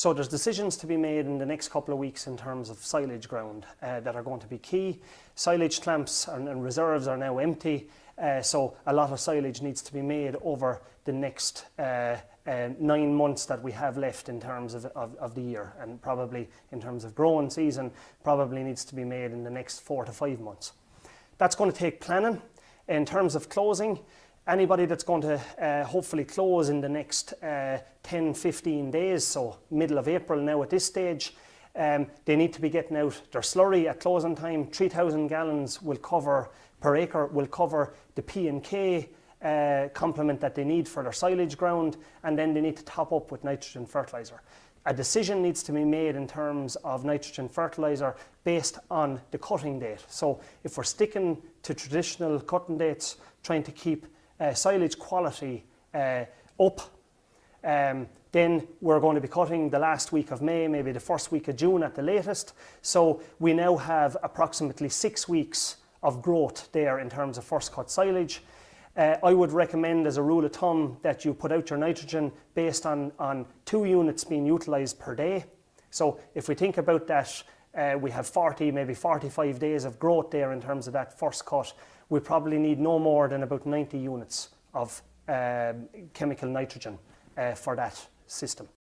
So there's decisions to be made in the next couple of weeks in terms of silage ground that are going to be key. Silage clamps and reserves are now empty, so a lot of silage needs to be made over the next 9 months that we have left in terms of the year, and probably in terms of growing season, probably needs to be made in the next 4 to 5 months. That's going to take planning. In terms of closing, anybody that's going to hopefully close in the next 10-15 days, so middle of April now at this stage, they need to be getting out their slurry at closing time. 3,000 gallons will cover per acre, will cover the P&K complement that they need for their silage ground, and then they need to top up with nitrogen fertiliser. A decision needs to be made in terms of nitrogen fertiliser based on the cutting date. So if we're sticking to traditional cutting dates, trying to keep silage quality up, then we're going to be cutting the last week of May, maybe the first week of June at the latest. So we now have approximately 6 weeks of growth there in terms of first cut silage. I would recommend as a rule of thumb that you put out your nitrogen based on 2 units being utilised per day. So if we think about that, we have 40, maybe 45 days of growth there in terms of that first cut. We probably need no more than about 90 units of chemical nitrogen for that system.